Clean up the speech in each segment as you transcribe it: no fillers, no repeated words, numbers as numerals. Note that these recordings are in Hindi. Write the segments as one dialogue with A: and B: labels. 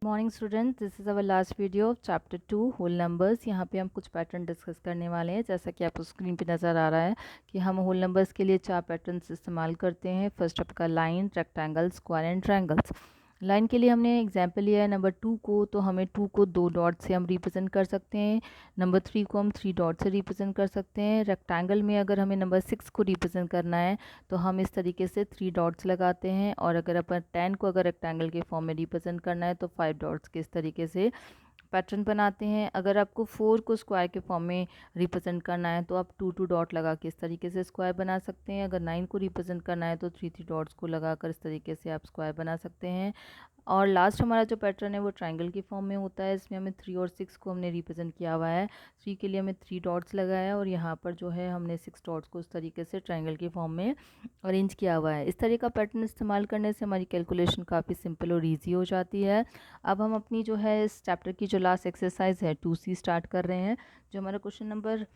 A: Morning student, this is our last video of chapter 2 whole numbers. यहाँ पे हम कुछ पैटर्न डिस्कस करने वाले हैं। जैसा कि आपको स्क्रीन पे नज़र आ रहा है कि हम होल नंबर्स के लिए 4 पैटर्न्स इस्तेमाल करते हैं। फर्स्ट आपका line, rectangle, square and triangles. Line के लिए हमने एग्जाम्पल लिया है नंबर 2 को, तो हमें 2 को 2 डॉट से हम रिप्रेजेंट कर सकते हैं। नंबर 3 को हम 3 डॉट से रिप्रेजेंट कर सकते हैं। रेक्टेंगल में अगर हमें नंबर 6 को रिप्रेजेंट करना है तो हम इस तरीके से 3 डॉट्स लगाते हैं, और अगर अपन 10 को अगर रेक्टेंगल के फॉर्म में रिप्रेजेंट करना है तो 5 डॉट्स के इस तरीके से पैटर्न बनाते हैं। अगर आपको 4 को स्क्वायर के फॉर्म में रिप्रेजेंट करना है तो आप 2 डॉट लगा के इस तरीके से स्क्वायर बना सकते हैं। अगर 9 को रिप्रेजेंट करना है तो 3 डॉट्स को लगाकर इस तरीके से आप स्क्वायर बना सकते हैं। और लास्ट हमारा जो पैटर्न है वो ट्रायंगल की फॉर्म में होता है। इसमें हमें 3 और 6 को हमने रिप्रेजेंट किया हुआ है। 3 के लिए हमें 3 डॉट्स लगाया, और यहाँ पर जो है हमने 6 डॉट्स को इस तरीके से ट्रायंगल की फॉर्म में अरेंज किया हुआ है। इस तरह का पैटर्न इस्तेमाल करने से हमारी कैलकुलेशन काफ़ी सिंपल और ईजी हो जाती है। अब हम अपनी जो है इस चैप्टर की जो लास्ट एक्सरसाइज है 2C स्टार्ट कर रहे हैं। जो हमारा क्वेश्चन नंबर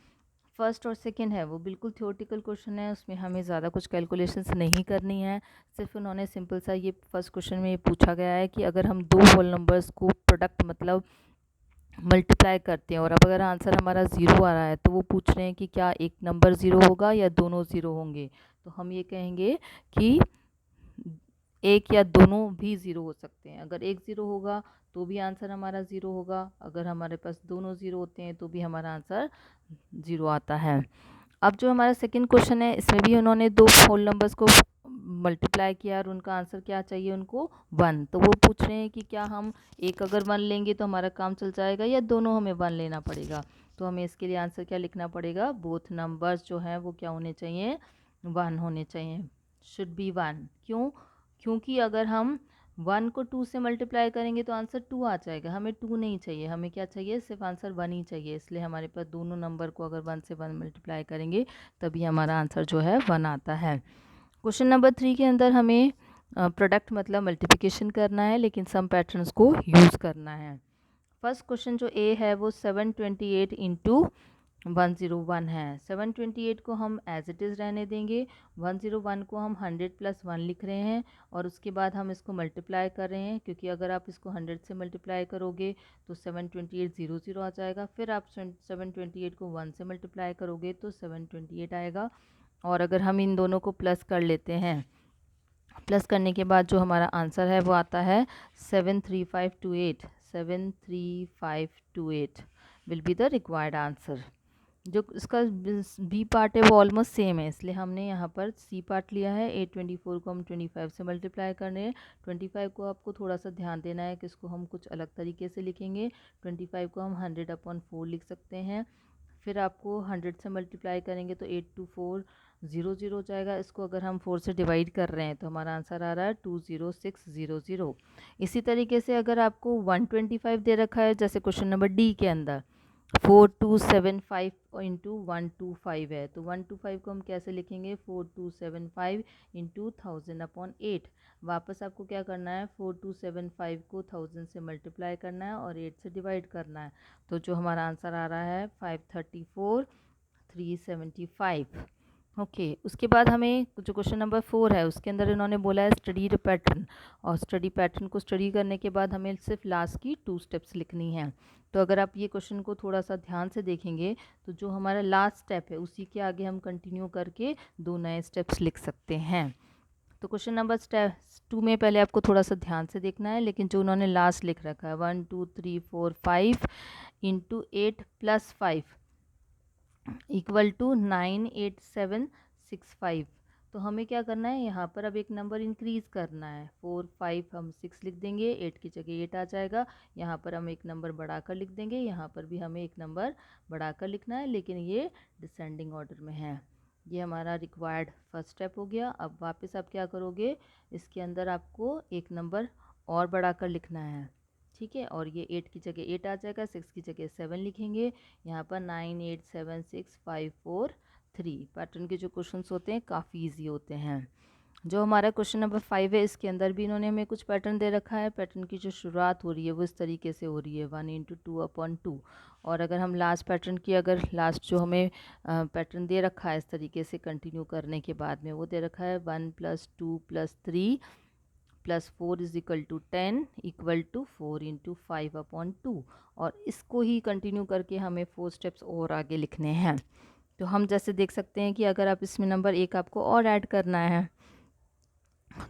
A: फर्स्ट और सेकंड है वो बिल्कुल थ्योरेटिकल क्वेश्चन है। उसमें हमें ज़्यादा कुछ कैलकुलेशंस नहीं करनी है। सिर्फ उन्होंने सिंपल सा ये फर्स्ट क्वेश्चन में ये पूछा गया है कि अगर हम दो होल नंबर्स को प्रोडक्ट मतलब मल्टीप्लाई करते हैं, और अब अगर आंसर हमारा ज़ीरो आ रहा है तो वो पूछ रहे हैं कि क्या एक नंबर ज़ीरो होगा या दोनों ज़ीरो होंगे। तो हम ये कहेंगे कि एक या दोनों भी ज़ीरो हो सकते हैं। अगर एक ज़ीरो होगा तो भी आंसर हमारा ज़ीरो होगा, अगर हमारे पास दोनों ज़ीरो होते हैं तो भी हमारा आंसर ज़ीरो आता है। अब जो हमारा सेकंड क्वेश्चन है इसमें भी उन्होंने दो होल नंबर्स को मल्टीप्लाई किया और उनका आंसर क्या चाहिए उनको 1। तो वो पूछ रहे हैं कि क्या हम एक अगर 1 लेंगे तो हमारा काम चल जाएगा या दोनों हमें 1 लेना पड़ेगा। तो हमें इसके लिए आंसर क्या लिखना पड़ेगा, बोथ नंबर्स जो हैं वो क्या होने चाहिए, 1 होने चाहिए, शुड बी 1। क्यों? क्योंकि अगर हम 1 को 2 से मल्टीप्लाई करेंगे तो आंसर 2 आ जाएगा। हमें 2 नहीं चाहिए, हमें क्या चाहिए, सिर्फ आंसर 1 ही चाहिए। इसलिए हमारे पास दोनों नंबर को अगर 1 से 1 मल्टीप्लाई करेंगे तभी हमारा आंसर जो है 1 आता है। क्वेश्चन नंबर 3 के अंदर हमें प्रोडक्ट मतलब मल्टीप्लिकेशन करना है, लेकिन सम पैटर्न्स को यूज़ करना है। फर्स्ट क्वेश्चन जो ए है वो 728 इंटू 101 है। 728 को हम एज इट इज़ रहने देंगे। 101 को हम 100 प्लस 1 लिख रहे हैं, और उसके बाद हम इसको मल्टीप्लाई कर रहे हैं, क्योंकि अगर आप इसको 100 से मल्टीप्लाई करोगे तो 728 0 आ जाएगा। फिर आप 728 को 1 से मल्टीप्लाई करोगे तो 728 आएगा। और अगर हम इन दोनों को प्लस कर लेते हैं, प्लस करने के बाद जो हमारा आंसर है वो आता है 73528। 73528 will be the required answer. जो इसका बी पार्ट है वो ऑलमोस्ट सेम है, इसलिए हमने यहाँ पर सी पार्ट लिया है। 824 को हम 25 से मल्टीप्लाई करने हैं। 25 को आपको थोड़ा सा ध्यान देना है कि इसको हम कुछ अलग तरीके से लिखेंगे। 25 को हम 100/4 लिख सकते हैं। फिर आपको 100 से मल्टीप्लाई करेंगे तो 824 0 हो जाएगा। इसको अगर हम 4 से डिवाइड कर रहे हैं तो हमारा आंसर आ रहा है 20600। इसी तरीके से अगर आपको 125 दे रखा है, जैसे क्वेश्चन नंबर डी के अंदर 4275 इंटू 125 है, तो 125 को हम कैसे लिखेंगे, 4275 इंटू 1000/8। वापस आपको क्या करना है, 4275 को 1000 से मल्टीप्लाई करना है और 8 से डिवाइड करना है। तो जो हमारा आंसर आ रहा है 534,375। ओके, उसके बाद हमें जो क्वेश्चन नंबर 4 है उसके अंदर इन्होंने बोला है स्टडी द पैटर्न, और स्टडी पैटर्न को स्टडी करने के बाद हमें सिर्फ लास्ट की 2 स्टेप्स लिखनी है। तो अगर आप ये क्वेश्चन को थोड़ा सा ध्यान से देखेंगे तो जो हमारा लास्ट स्टेप है उसी के आगे हम कंटिन्यू करके 2 नए स्टेप्स लिख सकते हैं। तो क्वेश्चन नंबर स्टेप 2 में पहले आपको थोड़ा सा ध्यान से देखना है, लेकिन जो उन्होंने लास्ट लिख रखा है 1 2 3 4 5 इंटू 8 प्लस 5 इक्वल टू 98765। तो हमें क्या करना है, यहाँ पर अब एक नंबर इंक्रीज़ करना है। 4 5 हम 6 लिख देंगे, 8 की जगह 8 आ जाएगा। यहाँ पर हम एक नंबर बढ़ाकर लिख देंगे, यहाँ पर भी हमें एक नंबर बढ़ाकर लिखना है, लेकिन ये डिसेंडिंग ऑर्डर में है। ये हमारा रिक्वायर्ड फर्स्ट स्टेप हो गया। अब वापस आप क्या करोगे, इसके अंदर आपको एक नंबर और बढ़ाकर लिखना है, ठीक है। और ये 8 की जगह 8 आ जाएगा, 6 की जगह 7 लिखेंगे। यहाँ पर 9876543। पैटर्न के जो क्वेश्चंस होते हैं काफ़ी इजी होते हैं। जो हमारा क्वेश्चन नंबर 5 है इसके अंदर भी इन्होंने हमें कुछ पैटर्न दे रखा है। पैटर्न की जो शुरुआत हो रही है वो इस तरीके से हो रही है 1 इंटू 2/2। और अगर हम लास्ट पैटर्न की, अगर लास्ट जो हमें पैटर्न दे रखा है इस तरीके से कंटिन्यू करने के बाद में, वो दे रखा है 1 + 2 + 3 plus 4 is equal to 10 equal to 4 into 5/2। और इसको ही कंटिन्यू करके हमें 4 स्टेप्स और आगे लिखने हैं। तो हम जैसे देख सकते हैं कि अगर आप इसमें नंबर 1 आपको और ऐड करना है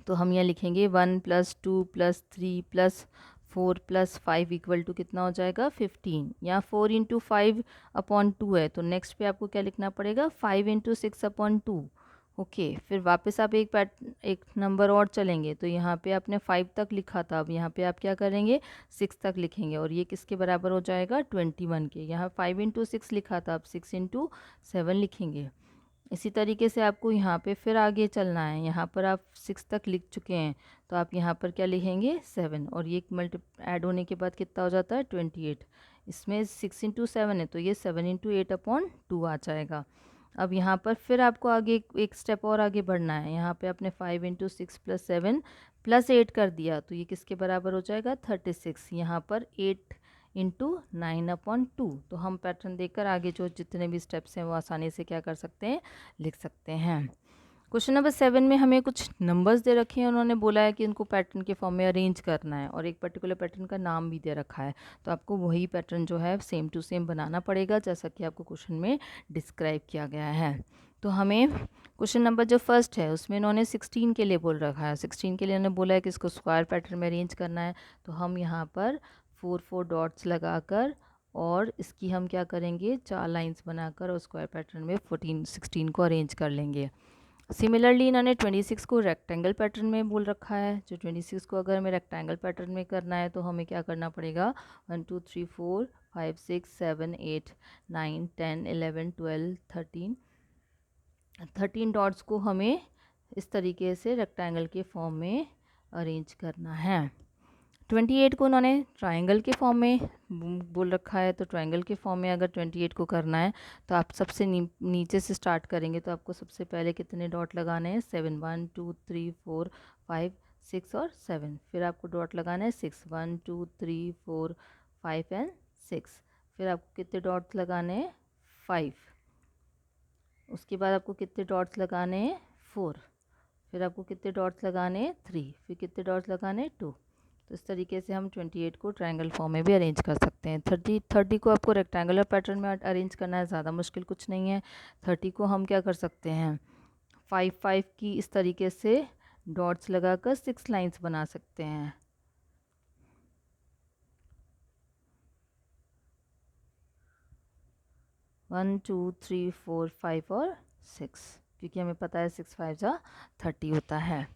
A: तो हम यहाँ लिखेंगे 1 + 2 + 3 + 4 + 5 इक्वल टू कितना हो जाएगा 15। यहाँ 4 इंटू 5/2 है, तो नेक्स्ट पे आपको क्या लिखना पड़ेगा 5 इंटू 6/2। ओके, फिर वापस आप एक नंबर और चलेंगे, तो यहाँ पे आपने 5 तक लिखा था, अब यहाँ पे आप क्या करेंगे 6 तक लिखेंगे, और ये किसके बराबर हो जाएगा 21 के। यहाँ 5 इंटू 6 लिखा था, अब 6 इंटू 7 लिखेंगे। इसी तरीके से आपको यहाँ पे फिर आगे चलना है। यहाँ पर आप 6 तक लिख चुके हैं, तो आप यहाँ पर क्या लिखेंगे 7, और ये ऐड होने के बाद कितना हो जाता है 28। इसमें 6 इंटू 7 है, तो ये 7 इंटू 8/2 आ जाएगा। अब यहाँ पर फिर आपको आगे एक स्टेप और आगे बढ़ना है। यहाँ पे आपने 5 इंटू 6 + 7 + 8 कर दिया, तो ये किसके बराबर हो जाएगा 36। यहाँ पर 8 इंटू 9/2। तो हम पैटर्न देखकर आगे जो जितने भी स्टेप्स हैं वो आसानी से क्या कर सकते हैं लिख सकते हैं। क्वेश्चन नंबर 7 में हमें कुछ नंबर्स दे रखे हैं, उन्होंने बोला है कि उनको पैटर्न के फॉर्म में अरेंज करना है, और एक पर्टिकुलर पैटर्न का नाम भी दे रखा है। तो आपको वही पैटर्न जो है सेम टू सेम बनाना पड़ेगा, जैसा कि आपको क्वेश्चन में डिस्क्राइब किया गया है। तो हमें क्वेश्चन नंबर जो फर्स्ट है उसमें इन्होंने 16 के लिए बोल रखा है। 16 के लिए इन्होंने बोला है कि इसको स्क्वायर पैटर्न में अरेंज करना है। तो हम यहाँ पर 4 डॉट्स लगाकर और इसकी हम क्या करेंगे 4 लाइंस बनाकर और स्क्वायर पैटर्न में 16 को अरेंज कर लेंगे। सिमिलरली इन्होंने 26 को रेक्टेंगल पैटर्न में बोल रखा है। जो 26 को अगर हमें रेक्टेंगल पैटर्न में करना है तो हमें क्या करना पड़ेगा 1 2 3 4 5 6 7 8 9 10 11 12 13 डॉट्स को हमें इस तरीके से रेक्टेंगल के फॉर्म में अरेंज करना है। 28 को उन्होंने ट्रायंगल के फॉर्म में बोल रखा है। तो ट्रायंगल के फॉर्म में अगर 28 को करना है तो आप सबसे नीचे से स्टार्ट करेंगे, तो आपको सबसे पहले कितने डॉट लगाने हैं 7 1 2 3 4 5 6 और 7। फिर आपको डॉट लगाना है 6 1 2 3 4 5 एंड 6। फिर आपको कितने डॉट्स लगाने हैं 5। उसके बाद आपको कितने डॉट्स लगाने हैं 4। फिर आपको कितने डॉट्स लगाने हैं 3। फिर कितने डॉट्स लगाने हैं 2। तो इस तरीके से हम 28 को ट्रायंगल फॉर्म में भी अरेंज कर सकते हैं। 30 को आपको रेक्टेंगुलर पैटर्न में अरेंज करना है, ज़्यादा मुश्किल कुछ नहीं है। 30 को हम क्या कर सकते हैं 5 की इस तरीके से डॉट्स लगाकर 6 लाइंस बना सकते हैं। वन 2 3 4 5 और 6, क्योंकि हमें पता है 6 5 जा 30 होता है।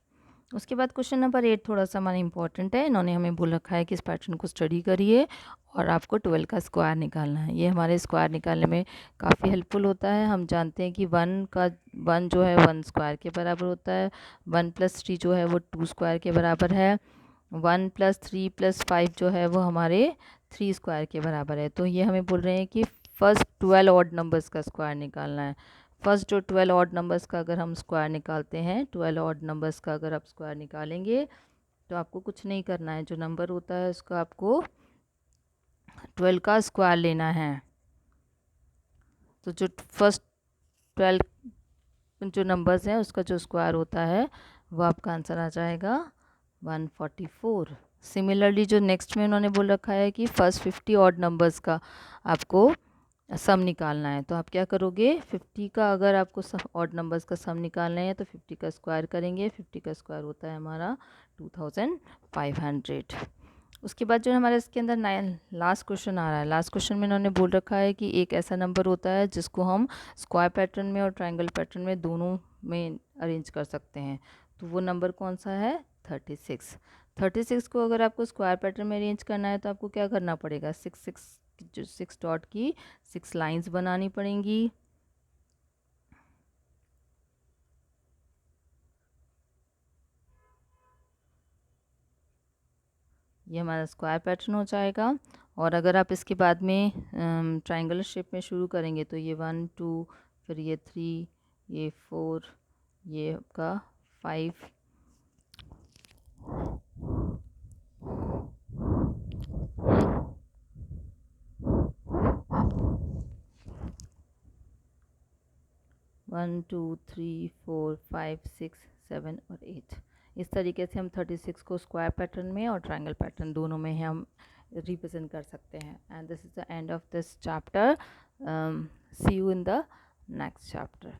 A: उसके बाद क्वेश्चन नंबर 8 थोड़ा सा हमारा इंपॉर्टेंट है। इन्होंने हमें बोल रखा है कि इस पैटर्न को स्टडी करिए और आपको 12 का स्क्वायर निकालना है। ये हमारे स्क्वायर निकालने में काफ़ी हेल्पफुल होता है। हम जानते हैं कि 1 जो है 1 स्क्वायर के बराबर होता है। 1 + 3 जो है वो 2 स्क्वायर के बराबर है। 1 + 3 + 5 जो है वो हमारे 3 स्क्वायर के बराबर है। तो ये हमें बोल रहे हैं कि फर्स्ट 12 ऑड नंबर्स का स्क्वायर निकालना है। फर्स्ट जो 12 ऑड नंबर्स का अगर हम स्क्वायर निकालते हैं, 12 ऑड नंबर्स का अगर आप स्क्वायर निकालेंगे तो आपको कुछ नहीं करना है। जो नंबर होता है उसका आपको 12 का स्क्वायर लेना है। तो जो फर्स्ट 12 जो नंबर्स हैं उसका जो स्क्वायर होता है वो आपका आंसर आ जाएगा 144। सिमिलरली जो नेक्स्ट में उन्होंने बोल रखा है कि फर्स्ट 50 ऑड नंबर्स का आपको सम निकालना है। तो आप क्या करोगे 50 का अगर आपको ऑड नंबर्स का सम निकालना है तो 50 का स्क्वायर करेंगे। 50 का स्क्वायर होता है हमारा 2500। उसके बाद जो हमारे इसके अंदर लास्ट क्वेश्चन आ रहा है। लास्ट क्वेश्चन में इन्होंने बोल रखा है कि एक ऐसा नंबर होता है जिसको हम स्क्वायर पैटर्न में और ट्रायंगल पैटर्न में दोनों में अरेंज कर सकते हैं। तो वो नंबर कौन सा है 36। 36 को अगर आपको स्क्वायर पैटर्न में अरेंज करना है तो आपको क्या करना पड़ेगा 6 डॉट की 6 लाइंस बनानी पड़ेंगी। ये हमारा स्क्वायर पैटर्न हो जाएगा। और अगर आप इसके बाद में ट्रायंगुलर शेप में शुरू करेंगे तो ये 1 2 फिर ये 3 ये 4 ये आपका 5 1 2 3 4 5 6 7 और 8 इस तरीके से हम 36 को स्क्वायर पैटर्न में और ट्रायंगल पैटर्न दोनों में हम रिप्रेजेंट कर सकते हैं। And this is the end of this chapter. See you in the next chapter.